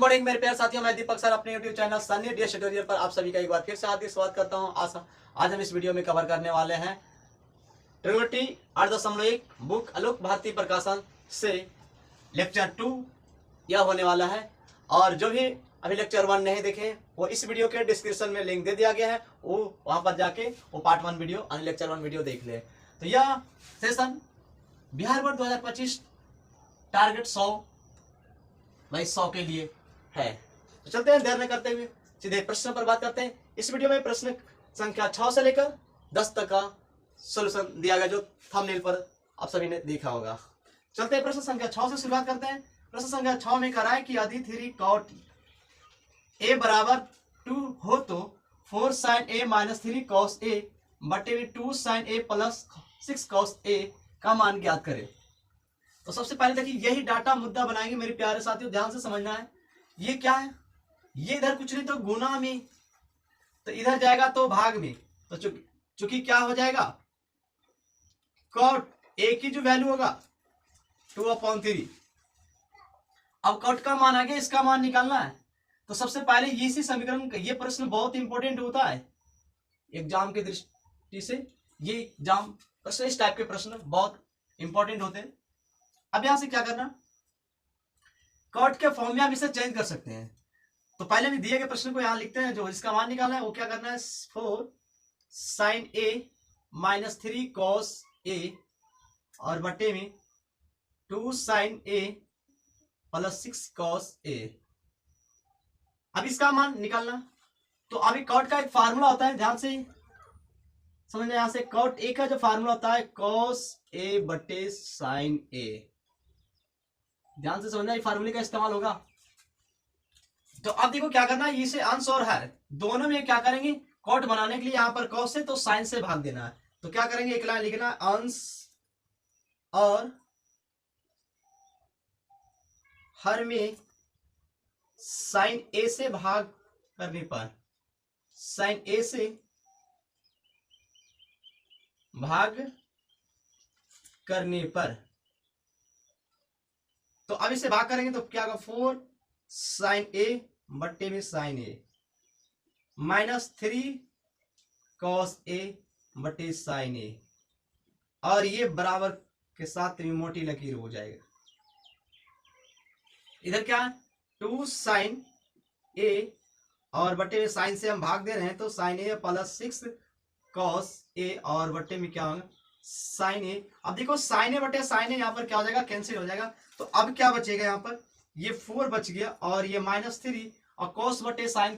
Morning मेरे प्यारे साथियों, मैं दीपक सर अपने YouTube channel Sunny DS tutorial पर आप सभी का एक बार फिर से हार्दिक स्वागत करता हूं। आज हम इस वीडियो में कवर करने वाले हैं ट्रिग्नोमेट्री 8.1 बुक आलोक भारती प्रकाशन से लेक्चर 2 यह होने वाला है। और जो भी अभी लेक्चर 1 नहीं देखे वो इस वीडियो के डिस्क्रिप्शन में लिंक दे दिया गया है, वो वहां पर जाके वो पार्ट 1 वीडियो और लेक्चर 1 वीडियो देख ले। तो यह सेशन बिहार बोर्ड 2025 टारगेट 100 के लिए है। तो चलते हैं देर न करते हुए सीधे प्रश्न पर बात करते हैं। इस वीडियो में प्रश्न संख्या 6 से लेकर 10 तक का सॉल्यूशन दिया गया, जो थंबनेल पर आप सभी ने देखा होगा। चलते हैं प्रश्न संख्या 6 से शुरुआत करते हैं। प्रश्न संख्या 6 में कहा है कि यदि 3 cot a बराबर 2 हो तो 4 sin a minus 3 cos a बटे में 2 sin a plus 6 cos a का मान ज्ञात करें। तो सबसे पहले देखिए यही डाटा मुद्दा बनाएंगे मेरे प्यारे साथियों, ध्यान से समझना है। ये क्या है, ये इधर कुछ नहीं तो गुना में, तो इधर जाएगा तो भाग में। तो चूंकि क्या हो जाएगा, cot a की जो वैल्यू होगा 2/3। अब cot का मान आ गया, इसका मान निकालना है। तो सबसे पहले इसी समीकरण, ये प्रश्न बहुत इंपॉर्टेंट होता है एग्जाम की दृष्टि से। ये एग्जाम प्रश्न, इस टाइप के प्रश्न बहुत इंपॉर्टेंट होते हैं। अब यहां से क्या करना, कॉट के फॉर्म में हम इसे चेंज कर सकते हैं। तो पहले भी दिए गए प्रश्न को यहां लिखते हैं, जो इसका मान निकालना है वो क्या करना है, 4 sin a minus 3 cos a और बटे में 2 sin a plus 6 cos a। अब इसका मान निकालना, तो अभी कॉट का एक फार्मूला होता है, ध्यान से समझना। यहां से cot a का जो फार्मूला होता है cos a बटे sin a, ध्यान से समझना, ये फार्मूले का इस्तेमाल होगा। तो अब देखो क्या करना है, इसे अंश और हर दोनों में क्या करेंगे, कॉट बनाने के लिए यहां पर cos से तो साइन से भाग देना है। तो क्या करेंगे, एक लाइन लिखना, अंश और हर में साइन ए से भाग करने पर, साइन ए से भाग करने पर, तो अब इसे भाग करेंगे तो क्या होगा, 4 sin a बट्टे में sin a minus 3 cos a बटे sin a, और ये बराबर के साथ मोटी लकीर हो जाएगा। इधर क्या है, 2 sin a और बट्टे में sin से हम भाग दे रहे हैं, तो sin a plus 6 cos a और बट्टे में क्या होगा, sin a। अब देखो sin a बटे sin a यहाँ पर क्या हो जाएगा, कैंसिल हो जाएगा। तो अब क्या बचेगा, यहाँ पर ये 4 बच गया और ये -3 और cos बटे साइन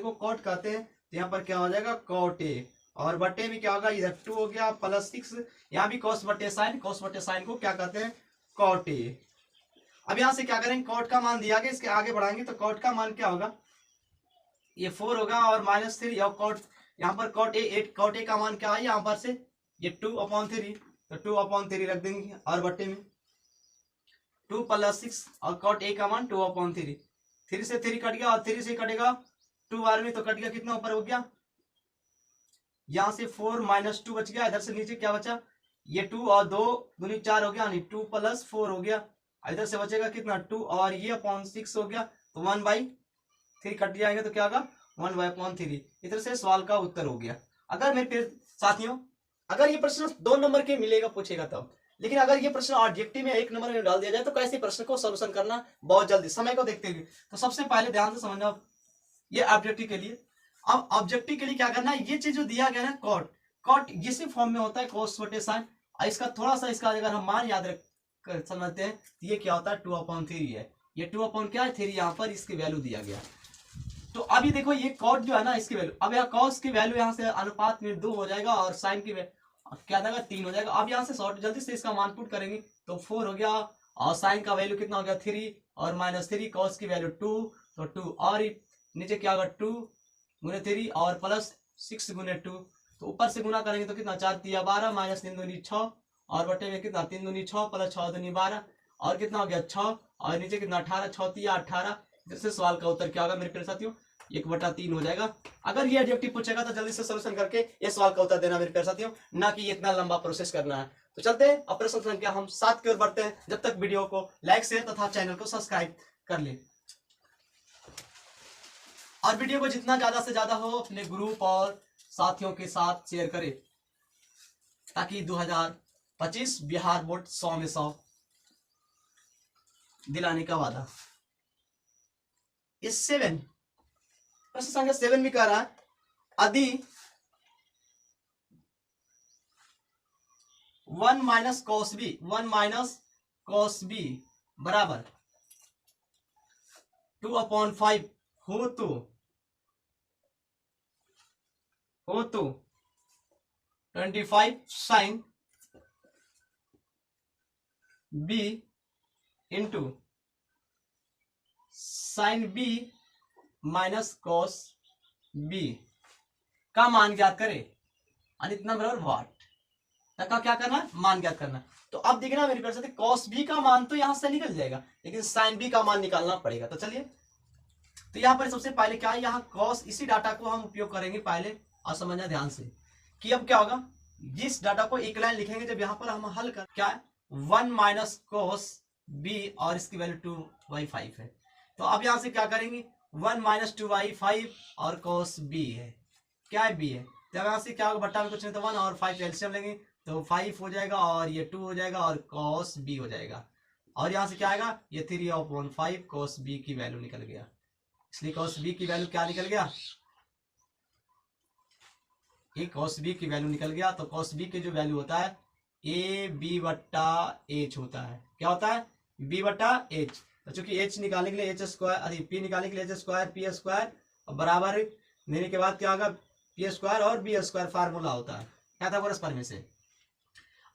को cot कहते हैं, तो यहाँ पर क्या हो जाएगा cot a और बटे में क्या होगा, इधर 2 हो गया प्लस 6, यहाँ भी cos बटे साइन को क्या कहते हैं, cot a। अब यहाँ से क्या करेंगे, cot का मान दिया गया, इसके आगे बढ़ाएंगे तो cot का मान क्या होगा, ये 4 होगा और -3 और cot, यहाँ पर cot a का मान क्या है, यहाँ पर से ये 2/3, तो 2/3 रख देंगे और बटे में 2 प्लस 6 और cot a का मान 2/3। 3 से 3 कट गया और 3 से कटेगा 2 बार में, तो कट गया, कितना ऊपर हो गया, यहाँ से 4 माइनस 2 बच गया, इधर से नीचे क्या बचा, ये 2 और 2 दूनी 4 हो गया, यानी 2 प्लस 4 हो गया। इधर से बचेगा कितना, 2 और ये 6 हो गया, तो 1/3 कट जाएंगे तो क्या होगा 1/3। इधर से सवाल का उत्तर हो गया। अगर मेरे प्यारे साथियों, अगर ये प्रश्न 2 नंबर के मिलेगा पूछेगा तब, लेकिन अगर ये प्रश्न ऑब्जेक्टिव में 1 नंबर में डाल दिया जाए तो कैसे प्रश्न को सॉल्यूशन करना बहुत जल्दी, समय को देखते हुए। तो सबसे पहले ध्यान से समझना, ये ऑब्जेक्टिव के लिए। अब ऑब्जेक्टिव के लिए क्या करना है, ये चीज जो दिया गया है कॉट इसी फॉर्म में होता है cos बटे साइन। इसका थोड़ा सा, इसका अगर हम मान याद रख कर समझते हैं तो ये क्या होता है 2/3 है। ये 2/3 यहाँ पर इसकी वैल्यू दिया गया। तो अभी देखो ये cot जो है ना, इसकी वैल्यू, अब यहाँ cos की वैल्यू यहाँ से अनुपात में 2 हो जाएगा और साइन की क्या जाएगा 3 हो जाएगा। अब यहाँ से शॉर्ट जल्दी से इसका मान पुट करेंगे तो 4 हो गया और साइन का वैल्यू कितना हो गया 3 और -3, cos की वैल्यू 2 तो 2 और नीचे क्या होगा 2 गुने 3 और प्लस 6 गुने 2, तो ऊपर से गुना करेंगे तो कितना 4 3 12 माइनस 3 दूनी 6 और बटे में कितना 3 दूनी 6 प्लस 6 दूनी 12 और कितना हो गया 6 और नीचे कितना 18, 6 3 18। जिससे सवाल का उत्तर क्या होगा मेरे प्यारे साथियों, 1/3 हो जाएगा। अगर ये ऑब्जेक्टिव पूछेगा तो जल्दी से सॉल्यूशन करके ये सवाल का उत्तर देना मेरे प्यारे साथियों, ना कि इतना लंबा प्रोसेस करना है। तो चलते हैं अब प्रश्न संख्या हम 7 की ओर बढ़ते हैं, जब तक वीडियो को लाइक शेयर तथा चैनल को सब्सक्राइब कर ले। और वीडियो को जितना ज्यादा से ज्यादा हो अपने ग्रुप और साथियों के साथ शेयर करें, ताकि 2025 बिहार बोर्ड 100 में 100 दिलाने का वादा। इस 7 प्रश्न संख्या 7 भी कह रहा है यदि 1 माइनस कॉस बी बराबर 2/5 हो तो 25 sine B into sine B minus cos B का मान ज्ञात करे। इतना बराबर वाट तक का क्या करना है, मान ज्ञात करना। तो अब देखना मेरी पर से कॉस बी का मान तो यहां से निकल जाएगा, लेकिन साइन बी का मान निकालना पड़ेगा। तो चलिए, तो यहाँ पर सबसे पहले क्या है, यहाँ कॉस, इसी डाटा को हम उपयोग करेंगे पहले, और समझना ध्यान से कि अब क्या होगा। जिस डाटा को एक लाइन लिखेंगे, जब यहाँ पर हम हल कर क्या है 1 माइनस कोस बी और इसकी वैल्यू 2/5 है। तो अब यहाँ से क्या करेंगे 1 माइनस 2/5 और कोस बी है, क्या है बी है। जब यहाँ से क्या होगा बट्टा में कुछ नहीं तो 1 और 5 एलसीएम लेंगे तो 5 हो जाएगा और ये 2 हो जाएगा और कॉस बी हो जाएगा। और यहाँ से क्या आएगा ये 3/5 कॉस बी की वैल्यू निकल गया। इसलिए कॉस बी की वैल्यू क्या निकल गया, ये कॉस बी की वैल्यू निकल गया। तो कॉस बी की जो वैल्यू होता है ए बी बट्टा एच होता है। क्या होता है बी बट्टा एच। तो चूंकि एच निकालने के लिए एच स्क्वायर, अरे पी निकालने के लिए एच स्क्वायर पी स्क्वायर बराबर देने के बाद क्या होगा पी स्क्वायर और बी स्क्वायर फार्मूला होता है, क्या था परस्पर में से।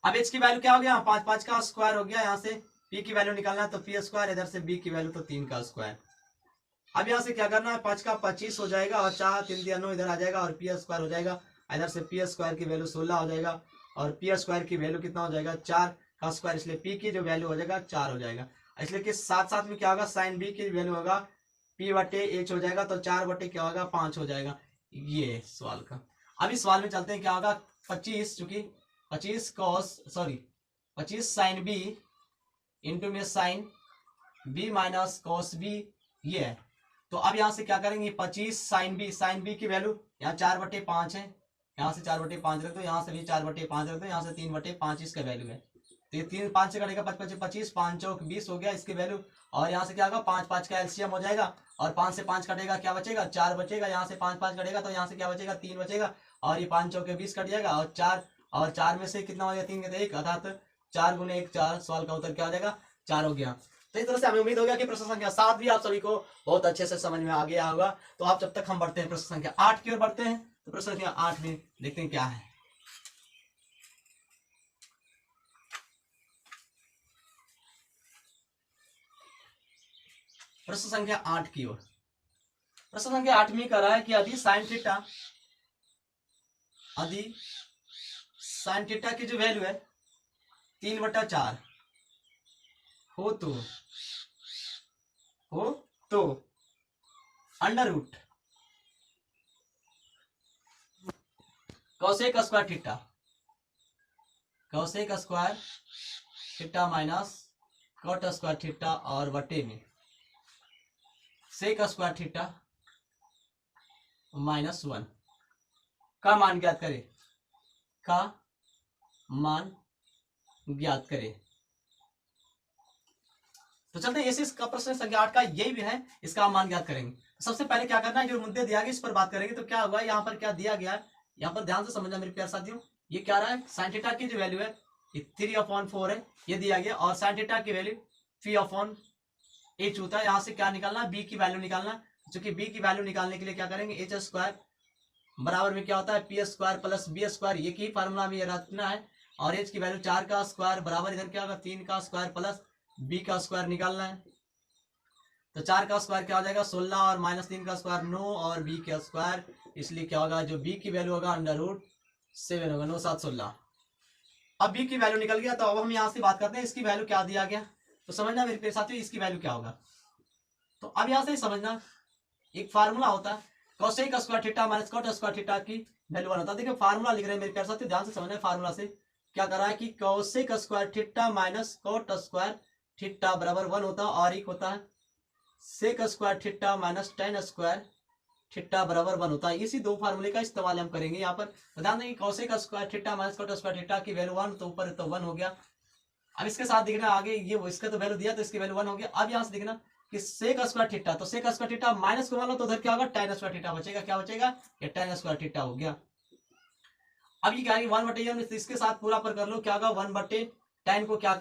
अब एच की वैल्यू क्या हो गया 5 का स्क्वायर हो गया, यहाँ से पी की वैल्यू निकालना है तो पी स्क्वायर, इधर से बी की वैल्यू तो 3 का स्क्वायर। अब यहाँ से क्या करना है 5 का 25 हो जाएगा और 4 3 9 इधर आ जाएगा और पी स्क्वायर हो जाएगा, इधर से पी स्क्वायर की वैल्यू 16 हो जाएगा और पी स्क्वायर की वैल्यू कितना हो जाएगा 4 का स्क्वायर, इसलिए पी की जो वैल्यू हो जाएगा 4 हो जाएगा। इसलिए कि साथ साथ में क्या होगा साइन बी की वैल्यू होगा पी बटे एच हो जाएगा, तो 4 बटे क्या होगा 5 हो जाएगा। ये सवाल का। अब इस सवाल में चलते हैं, क्या होगा 25 चूंकि 25 साइन बी इंटू में sine B minus cos B ये है। तो अब यहाँ से क्या करेंगे 25 साइन बी की वैल्यू यहाँ 4/5 है, यहाँ से 4/5 रख दो, यहाँ से भी 4/5 रख दो, यहाँ से 3/5 इसका वैल्यू है। तो ये 3 5 से कटेगा 5 25 5 चौक 20 हो गया इसकी वैल्यू। और यहाँ से क्या होगा 5 5 का एलसीएम हो जाएगा और 5 से 5 कटेगा क्या बचेगा 4 बचेगा, यहाँ से 5 5 कटेगा तो यहाँ से क्या बचेगा 3 बचेगा और ये 5 चौके 20 कट जाएगा और 4 में से कितना हो गया 3 के 1 अर्थात 4 गुने 1 4। सवाल का उत्तर क्या हो जाएगा 4 हो गया। तो इस तरह से हमें उम्मीद हो गया कि प्रश्न संख्या 7 भी आप सभी को बहुत अच्छे से समझ में आ गया होगा। तो आप जब तक हम बढ़ते हैं प्रश्न संख्या 8 की ओर बढ़ते हैं, तो प्रश्न संख्या 8 में देखते हैं क्या है। प्रश्न संख्या 8 की ओर, प्रश्न संख्या 8 में कह रहा है कि यदि साइन थीटा की जो वैल्यू है 3/4 हो तो under root cosec square theta minus cot square theta और बटे में सेक स्क्वायर थीटा -1 का मान ज्ञात करे। तो चलते हैं इसका प्रश्न संख्या 8 का यही भी है, इसका मान ज्ञात करेंगे। सबसे पहले क्या करना है जो मुद्दे दिया गया इस पर बात करेंगे। तो क्या हुआ यहाँ पर क्या दिया गया है, यहाँ पर ध्यान से समझना मेरे प्यारे साथियों। ये क्या रहा है साइन थीटा की जो वैल्यू है 3/4 है, ये दिया गया और साइन थीटा की वैल्यू 3/8 होता है। यहाँ से क्या निकालना बी की वैल्यू निकालना, क्योंकि बी की वैल्यू निकालने के लिए क्या करेंगे एच स्क्वायर बराबर में क्या होता है P square plus B square, ये की फार्मूला में ये रखना है। और एच की वैल्यू 4 का स्क्वायर बराबर इधर क्या होगा 3 का स्क्वायर प्लस बी का स्क्वायर निकालना है। तो 4 का स्क्वायर क्या हो जाएगा 16 और -3 का स्क्वायर 9 और बी का स्क्वायर, इसलिए क्या होगा जो बी की वैल्यू होगा √7 होगा 9 7 16। अब बी की वैल्यू निकल गया। तो अब हम यहाँ से बात करते हैं इसकी वैल्यू क्या दिया गया। तो समझना मेरे साथियों इसकी वैल्यू क्या होगा। तो अब यहाँ से समझना एक फार्मूला होता है cosec square theta minus cot square theta की वैल्यू 1 होता है। देखिए फार्मूला लिख रहे हैं मेरे प्यारे साथियों, ध्यान से समझना। फार्मूला से क्या कर रहा है कि cosec square theta minus cot square theta बराबर 1 होता है और एक होता है sec square theta minus tan square theta बराबर 1 होता है। इसी दो फार्मूले का इस्तेमाल हम करेंगे यहाँ पर। ध्यान देंगे cosec square theta minus cot square theta की वैल्यू 1, तो ऊपर तो 1 हो गया। अब इसके साथ दिखना आगे ये वो इसका तो वैल्यू दिया तो इसकी वैल्यू 1 हो गया। अब यहाँ से दिखना कि सेक स्क्वायर थीटा, तो सेक स्क्वायर थीटा माइनस को मान लो तो उधर क्या होगा, tan स्क्वायर थीटा बचेगा। क्या बचेगा, ये tan स्क्वायर थीटा हो गया। अब ये क्या है 1/n, इसके साथ पूरा पर कर लो, क्या होगा 1/tan को क्या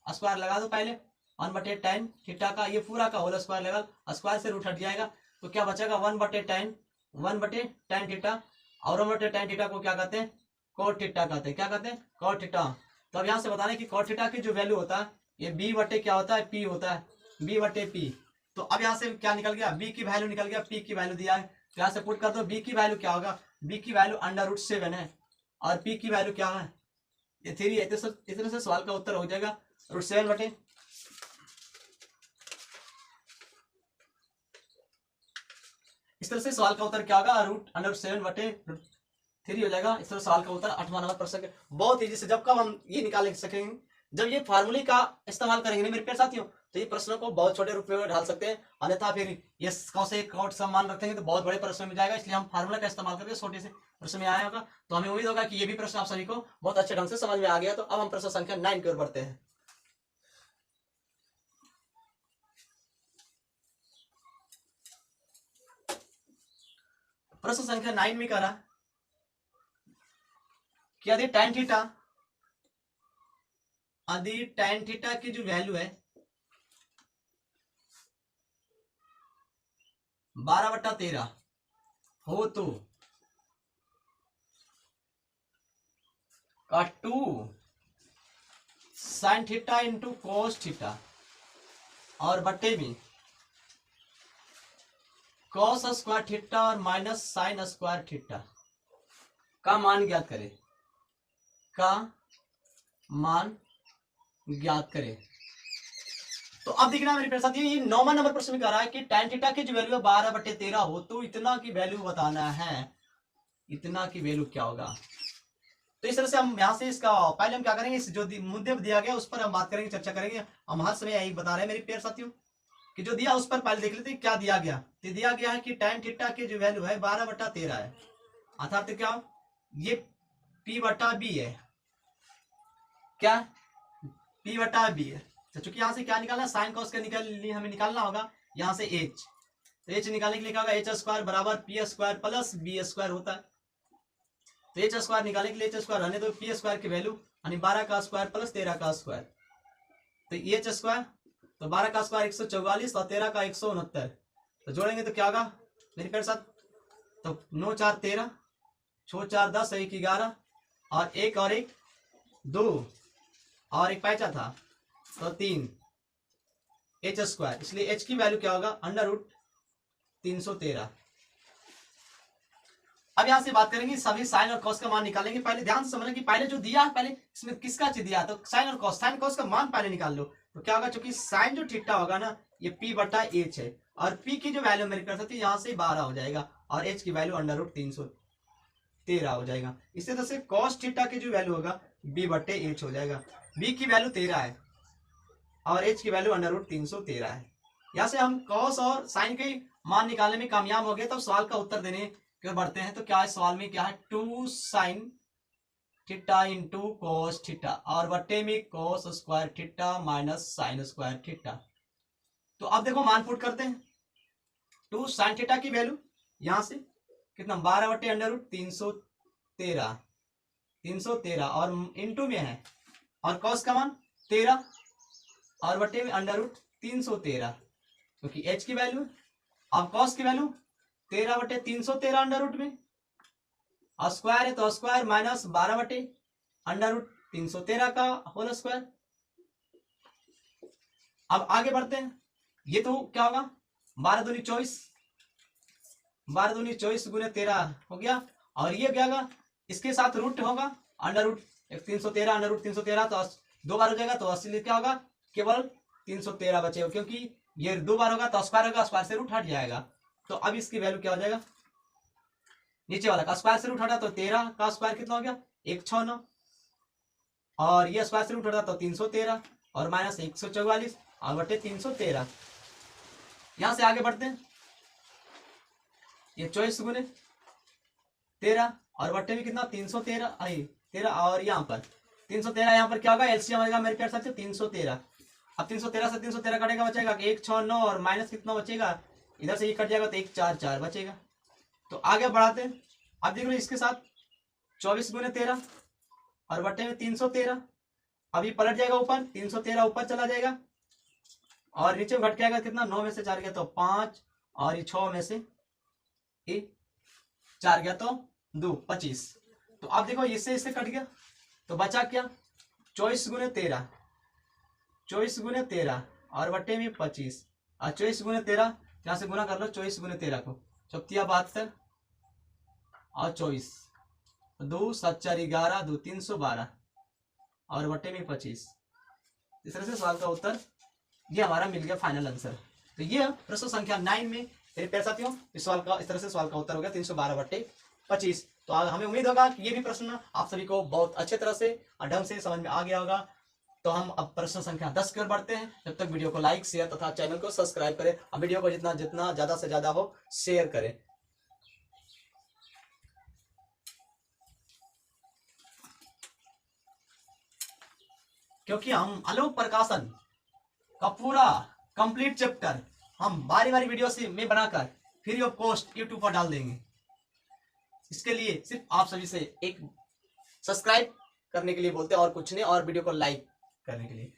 स्क्वायर लगा दो पहले, 1/tan थीटा का ये पूरा का होल स्क्वायर लेवल, स्क्वायर से रूट हट जाएगा तो क्या बचेगा 1/tan थीटा, और 1/tan थीटा को क्या कहते हैं, cot थीटा कहते हैं। क्या कहते हैं, cot थीटा। तो अब यहाँ से बताना कि cot थीटा की जो वैल्यू होता है ये b बटे क्या होता है, p होता है, b बटे p। तो अब यहाँ से क्या निकल गया, b की वैल्यू निकल गया, p की वैल्यू दिया है, तो यहाँ से पुट कर दो। b की वैल्यू क्या होगा, b की वैल्यू √7 है और p की वैल्यू क्या है, ये 3 है। इस तरह से सवाल का उत्तर हो जाएगा √7 बटे इस तरह से सवाल का उत्तर क्या होगा, √7/3 हो जाएगा। इस तरह सवाल का उत्तर 8वां नंबर प्रश्न। बहुत ईजी से जब कब हम ये निकाल सकेंगे, जब ये फार्मूले का इस्तेमाल करेंगे मेरे प्यारे साथियों, तो ये प्रश्नों को बहुत छोटे रूप में ढाल सकते हैं। अन्यथा फिर ये कौशिक कॉट सम्मान रखेंगे तो बहुत बड़े प्रश्न में जाएगा। इसलिए हम फार्मूला का इस्तेमाल करके छोटे से प्रश्न में आया होगा। तो हमें उम्मीद होगा कि ये भी प्रश्न आप सभी को बहुत अच्छे ढंग से समझ में आ गया। तो अब हम प्रश्न संख्या 9 की ओर बढ़ते हैं। प्रश्न संख्या 9 में कह रहा कि यदि tan थीटा की जो वैल्यू है 12/13 हो तो का 2 sin theta into cos theta और बटे में cos स्क्वायर थीटा और माइनस sin स्क्वायर थीटा का मान ज्ञात करे, का मान ज्ञात करे। तो अब देखना मेरे साथ ये 9वां नंबर प्रश्न में कह रहा है कि tan थीटा की जो वैल्यू 12/13 हो तो इतना की वैल्यू बताना है, इतना की वैल्यू क्या होगा। तो इस तरह से हम यहाँ से इसका पहले हम क्या करेंगे, इस जो मुद्दे दिया गया उस पर हम बात करेंगे, चर्चा करेंगे। हम हर समय यही बता रहे हैं मेरे प्यारे साथियों कि जो दिया उस पर पहले देख लेते हैं क्या दिया गया। तो दिया गया है कि tan थीटा की जो वैल्यू है 12/13 है, अर्थात क्या ये p/b है, क्या p/b है। तो चूंकि यहाँ से क्या निकालना, साइन कॉस का हमें निकालना होगा, यहाँ से h, तो h निकालने के लिए क्या होगा, h स्क्वायर बराबर p square plus b square होता है। तो h स्क्वायर निकालने के लिए h स्क्वायर रहने दो, p स्क्वायर की वैल्यू यानी 12 का स्क्वायर प्लस 13 का स्क्वायर, तो h स्क्वायर, तो 12 का स्क्वायर 144 और 13 का 169, तो जोड़ेंगे तो क्या होगा मेरे प्यारे साथ, तो 9 4 13, 6 4 10, 1 11 और 1 और 1 2 और 1 पैचा था तो 3 h स्क्वायर, इसलिए h की वैल्यू क्या होगा √313। अब यहां से बात करेंगे सभी साइन और कॉस का मान निकालेंगे। पहले ध्यान से समझना कि पहले जो दिया है, पहले इसमें किसका चीज दिया, तो साइन और कॉस, साइन कॉस का मान पहले निकाल लो। तो क्या होगा, चूंकि साइन जो थीटा होगा ना ये p/h है और p की जो वैल्यू मेरे कर सकते यहाँ से 12 हो जाएगा और h की वैल्यू √313 हो जाएगा। इसी तरह से कॉस थीटा की जो वैल्यू होगा b/h हो जाएगा, b की वैल्यू 13 है और h की वैल्यू √313 है। यहाँ से हम कॉस और साइन के मान निकालने में कामयाब हो गए। तब सवाल का उत्तर देने की ओर बढ़ते हैं। तो क्या है सवाल में, क्या है 2 sin theta into cos theta और बट्टे में cos square theta minus sine square theta. तो अब देखो मान पुट करते हैं, 2 sin थीटा की वैल्यू यहाँ से कितना 12/√313 और इंटू में है और कॉस का मान 13 और बटे में √313, क्योंकि h की वैल्यू अब कॉस की वैल्यू 13/313 अंडर में और स्क्वायर है तो स्क्वायर माइनस 12/√313 का होल स्क्वायर। अब आगे बढ़ते हैं, ये तो क्या होगा 12 दूनी 24, 12 दूनी 24 गुने 13 हो गया और ये क्या होगा इसके साथ रूट होगा √313 √313 तो 2 बार हो जाएगा तो असली क्या होगा केवल 313 बचेगा, क्योंकि ये 2 बार होगा तो स्क्वायर होगा, स्क्वायर से रूट हट जाएगा। तो अब इसकी वैल्यू क्या हो जाएगा, नीचे वाला का स्क्वायर से रूट हटा तो 13 का स्क्वायर कितना हो गया 169 और ये स्क्वायर से रूट हटा तो 313 और माइनस 144 और बटे 313। यहां से आगे बढ़ते हैं, ये 24 गुने 13 और बट्टे में कितना 313 आई 13 और यहाँ पर 313 यहाँ पर क्या होगा एलसीएम आएगा मेरे प्यारे साथियों 313। अब 313 से 313 कटेगा बचेगा 1 6 9 और माइनस कितना बचेगा इधर से ये कट जाएगा तो 1 4 4 बचेगा। तो आगे बढ़ाते हैं। अब देख लो इसके साथ 24 गुने 13 और बट्टे में 313। अभी पलट जाएगा ऊपर 313 ऊपर चला जाएगा और नीचे घट के आएगा कितना 9 में से 4 गया तो 5 और ये 6 में से 4 गया तो 2 25। तो अब देखो इससे इससे कट गया तो बचा क्या 24 गुने 13 24 गुने 13 और बट्टे में 25 और 24 गुने 13 यहाँ से गुना कर लो 24 गुने 13 को 74 और 24 2 7 4 11 2 312 और बट्टे में 25। इस तरह से सवाल का उत्तर ये हमारा मिल गया फाइनल आंसर। तो ये प्रश्न संख्या 9 में मेरे प्यारे साथियों इस सवाल का इस तरह से सवाल का उत्तर हो गया 312 बट्टे 25। तो हमें उम्मीद होगा कि ये भी प्रश्न आप सभी को बहुत अच्छे तरह से और ढंग से समझ में आ गया होगा। तो हम अब प्रश्न संख्या 10 की ओर बढ़ते हैं। जब तक वीडियो को लाइक शेयर तथा चैनल को सब्सक्राइब करें और वीडियो को जितना जितना ज्यादा से ज्यादा हो शेयर करें। क्योंकि हम आलोक प्रकाशन का पूरा कंप्लीट चैप्टर हम बारी बारी वीडियो से में बनाकर फ्री ऑफ कॉस्ट यूट्यूब पर डाल देंगे। इसके लिए सिर्फ आप सभी से एक सब्सक्राइब करने के लिए बोलते हैं और कुछ नहीं, और वीडियो को लाइक करने के लिए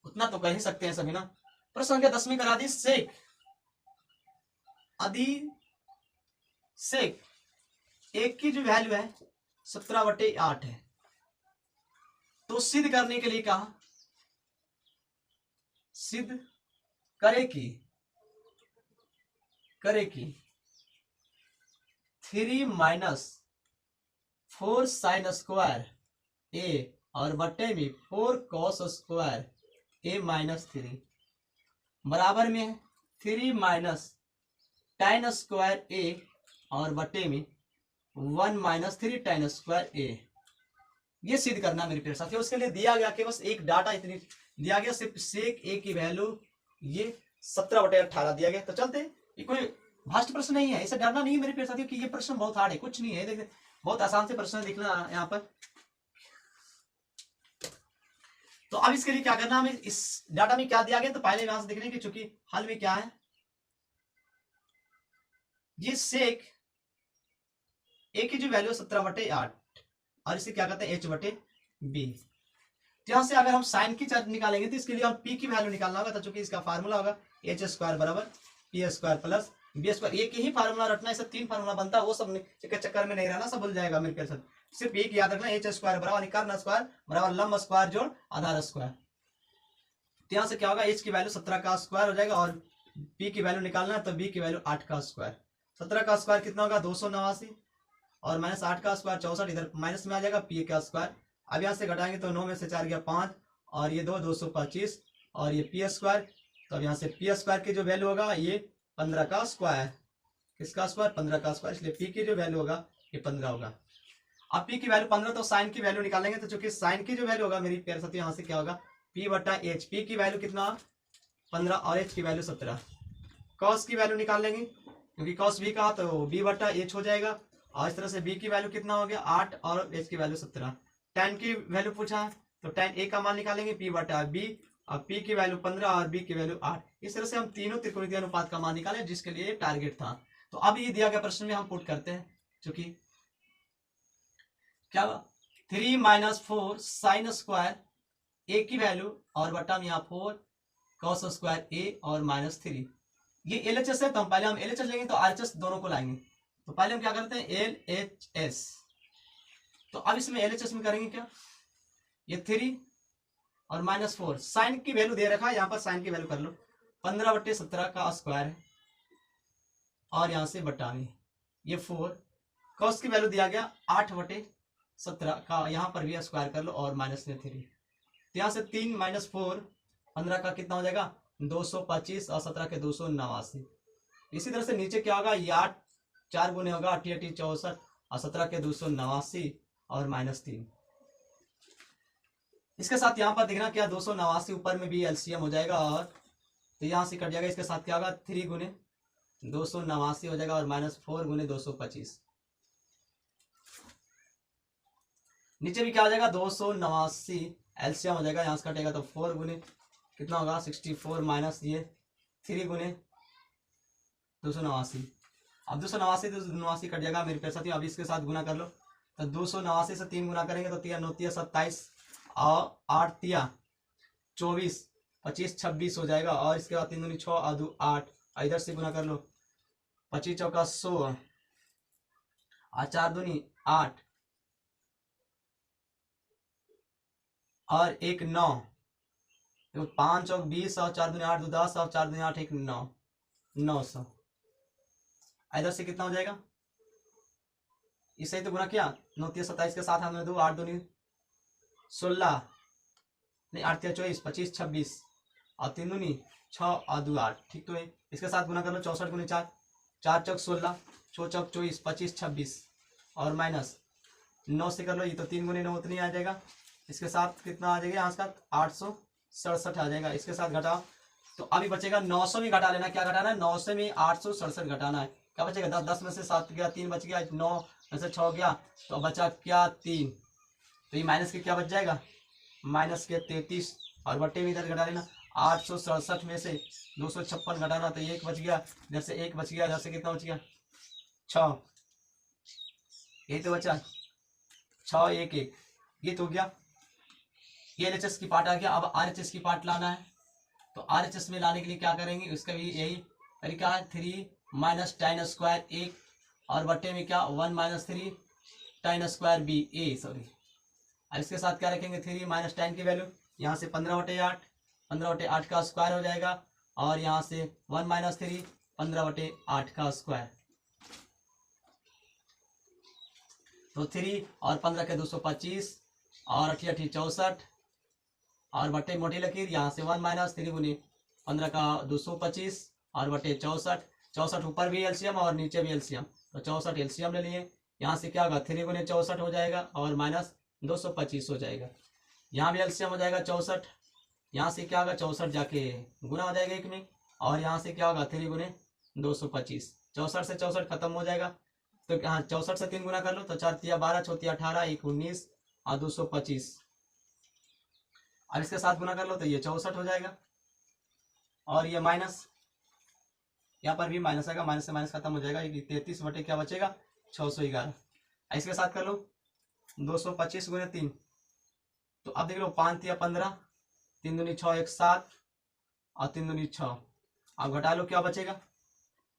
उतना तो कर ही सकते हैं सभी ना। प्रश्न संख्या 10 करा दी सेक अधि सेक एक की जो वैल्यू है 17/8 है। तो सिद्ध करने के लिए कहा सिद्ध करे कि 3 - 4 sin स्क्वायर ए और बट्टे में 4 cos स्क्वायर ए -3 बराबर में है 3 - tan स्क्वायर ए और बट्टे में 1 - 3 tan स्क्वायर ए। ये सिद्ध करना मेरे प्यारे साथियों। उसके लिए दिया गया कि बस एक डाटा इतनी दिया गया, सिर्फ सेक ए की वैल्यू ये 17/18 दिया गया। तो चलते ये कोई भास्ट प्रश्न नहीं है, इसे डरना नहीं मेरे प्यारे साथियों कि ये प्रश्न बहुत हार्ड है, कुछ नहीं है। देखते बहुत आसान से प्रश्न दिखना यहाँ पर। तो अब इसके लिए क्या करना, हमें इस डाटा में क्या दिया गया तो पहले यहां से देखने की चूंकि हल में क्या है ये सेक ए की जो वैल्यू 17/8 और इसे क्या कहते हैं h/b। तो यहां से अगर हम साइन की चार्ट निकालेंगे तो इसके लिए हम p की वैल्यू निकालना होगा। तो चूंकि इसका फार्मूला होगा h² बराबर p² प्लस b²। एक ही फार्मूला रखना, इसे 3 फार्मूला बनता है, वो सब चक्कर में नहीं रहना, सब भूल जाएगा मेरे प्यारे साथ। सिर्फ एक याद रखना h² बराबर कर्ण स्क्वायर बराबर लंब स्क्वायर जोड़ आधार स्क्वायर। तो यहां से क्या होगा h की वैल्यू 17 का स्क्वायर हो जाएगा और p की वैल्यू निकालना है तो b की वैल्यू 8 का स्क्वायर। 17 का स्क्वायर कितना होगा 289 और -8 का स्क्वायर 64, इधर माइनस में आ जाएगा p का स्क्वायर। अब यहाँ से घटाएंगे तो 9 में से 4 गया 5 और ये 225 और ये p²। तो अब यहाँ से p² की जो वैल्यू होगा ये 15 का स्क्वायर। किसका स्क्वायर 15 का स्क्वायर, इसलिए p की जो वैल्यू होगा ये 15 होगा। अब p की वैल्यू 15 तो साइन की वैल्यू निकालेंगे। तो चूंकि साइन की जो वैल्यू होगा मेरी प्यारे साथियों यहाँ से क्या होगा p/h। p की वैल्यू कितना 15 और h की वैल्यू 17। cos की वैल्यू निकाल लेंगे क्योंकि cos b का तो b/h हो जाएगा। और इस तरह से b की वैल्यू कितना हो गया 8 और h की वैल्यू 17। tan की वैल्यू पूछा है तो tan a का मान निकालेंगे p/b और p की वैल्यू 15 और b की वैल्यू 8। इस तरह से हम तीनों त्रिकोणीय अनुपात का मान निकाले जिसके लिए टारगेट था। तो अब ये दिया गया प्रश्न में हम पुट करते हैं चूंकि क्या 3 - 4 sin स्क्वायर a की वैल्यू और बटा में यहाँ 4 cos स्क्वायर a और -3। ये LHS है तो हम पहले हम LHS लेंगे तो RHS दोनों को लाएंगे। तो पहले हम क्या करते हैं LHS। तो अब इसमें LHS में करेंगे क्या ये 3 और -4 साइन की वैल्यू दे रखा है, यहाँ पर साइन की वैल्यू कर लो 15/17 का स्क्वायर है और यहाँ से बटा में ये 4 cos की वैल्यू दिया गया 8/17 का, यहाँ पर भी स्क्वायर कर लो और -3। तो यहाँ से 3 - 4 15 का कितना हो जाएगा 225 और 17 के 289। इसी तरह से नीचे क्या होगा ये 8 4 गुने होगा 8 8 64 और 17 के 289 और -3। इसके साथ यहाँ पर देखना क्या 289 ऊपर में भी LCM हो जाएगा और तो यहाँ से कट जाएगा। इसके साथ क्या होगा 3 गुने 289 हो जाएगा और -4 गुने 225। नीचे भी क्या हो जाएगा 289 एलसीएम हो जाएगा, यहाँ से कटेगा तो 4 गुने कितना होगा 64 माइनस ये 3 गुने 289। अब 289 कट जाएगा मेरे प्यारे साथियों। अब इसके साथ गुना कर लो तो 289 से 3 गुना करेंगे तो 3 9 27 और 8 3 24 25 26 हो जाएगा। और इसके बाद 3 दूनी 6 और 2 8, इधर से गुना कर लो 25 चौका 100 और 4 दूनी 8 और 1 9, तो 5 चौक 20 और 4 दूनी 8 2 10 और 4 दूनी 8 1 9, 900। इधर से कितना हो जाएगा, इससे तो गुना किया 9 3 27 के साथ हमने 2 8 दूनी 16 नहीं 8 3 24 25 26 और 3 दूनी 6 और 2 8, ठीक तो है। इसके साथ गुना कर लो 64 गुनी 4 4 चौक 16 6 चौक 24 25 26 और माइनस 9 से कर लो, ये तो 3 गुनी 9 उतनी आ जाएगा। इसके साथ कितना आ जाएगा यहाँ का 867 आ जाएगा। इसके साथ घटाओ तो अभी बचेगा 900 में घटा लेना, क्या घटाना है 900 में 867 घटाना है। क्या बचेगा 10 10 में से 7 गया 3 बच गया, 9 में से 6 गया तो बचा क्या 3, तो ये माइनस के क्या बच जाएगा माइनस के 33 और बट्टे में इधर घटा लेना 867 में से 256 घटाना तो 1 बच गया, इधर से 1 बच गया, इधर से कितना बच गया 6, यही तो बचा 6 1 1, ये तो हो गया। ये LHS की पार्ट आ गया। अब RHS की पार्ट लाना है तो RHS में लाने के लिए क्या करेंगे, उसका भी यही तरीका है 3 माइनस tan स्क्वायर 1 और बट्टे में क्या 1 माइनस 3 tan स्क्वायर बी ए सॉरी। अब इसके साथ क्या रखेंगे 3 माइनस tan की वैल्यू यहाँ से 15/8 15/8 का स्क्वायर हो जाएगा और यहाँ से 1 माइनस 3 15/8 का स्क्वायर, तो 3 और 15 के 225 और 8 8 64 और बटे मोटी लकीर यहाँ से 1 माइनस 3 गुनी 15 का 225 और बटे 64 64 ऊपर भी एलसीएम और नीचे भी एलसीएम, तो 64 एलसीएम ले लिए। यहाँ से क्या होगा 3 गुनी 64 हो जाएगा और माइनस 225 हो जाएगा। यहाँ भी एलसीएम हो जाएगा 64, यहाँ से क्या होगा 64 जाके गुना हो जाएगा 1 में और यहाँ से क्या होगा 3 गुने 225, 64 से 64 खत्म हो जाएगा तो हाँ 64 से 3 गुना कर लो तो 4 तिया 12 6 तिया 18 1 19 और 225। अब इसके साथ गुना कर लो तो ये 64 हो जाएगा और ये माइनस यहाँ पर भी माइनस आएगा, माइनस से माइनस खत्म हो जाएगा, 33 बटे क्या बचेगा 611। इसके साथ कर लो 225 गुने 3 तो अब देख लो 5 तिया 15 3 दूनी 6 1 7 और 3 दूनी 6। अब घटा लो क्या बचेगा,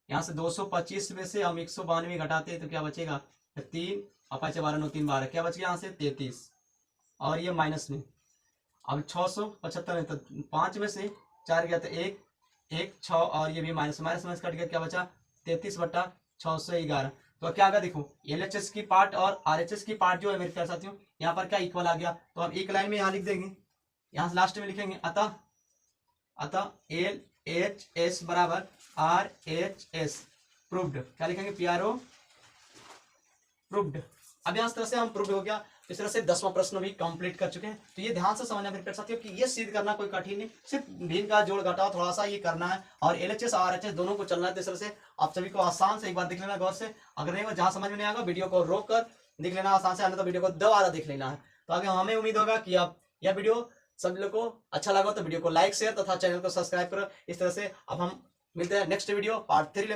यहाँ से 225 में से हम 192 घटाते हैं तो क्या बचेगा 3 और 5 12 9 3 12, क्या बच गया यहाँ से 33 और ये माइनस में। अब 675 है तो 5 में से 4 गया तो 1 1 6 और ये भी माइनस माइनस माइनस कट गया, क्या बचा 33/611। तो क्या आगा देखो LHS की पार्ट और RHS की पार्ट जो है मेरे प्यारे साथियों यहाँ पर क्या इक्वल आ गया, तो हम एक लाइन में यहाँ लिख देंगे, यहाँ लास्ट में लिखेंगे अतः LHS बराबर RHS प्रूव्ड, क्या लिखेंगे PRO प्रूव्ड। अब यहाँ इस तरह से हम प्रूव्ड हो गया। इस तरह से 10वां प्रश्न भी कंप्लीट कर चुके हैं। तो ये ध्यान से समझना मेरे प्यारे साथियों कि ये सिद्ध करना कोई कठिन नहीं, सिर्फ भिन्न का जोड़ घटाव थोड़ा सा ये करना है और LHS और RHS दोनों को चलना है। तो इस तरह से आप सभी को आसान से एक बार देख लेना गौर से, अगर नहीं जहां समझ में नहीं आएगा वीडियो को रोक कर देख लेना आसान से, आने तो वीडियो को दोबारा देख लेना है। तो आगे हमें उम्मीद होगा कि आप यह वीडियो सब लोग को अच्छा लगा तो वीडियो को लाइक शेयर तथा चैनल को सब्सक्राइब करो। इस तरह से अब हम मिलते हैं नेक्स्ट वीडियो पार्ट 3।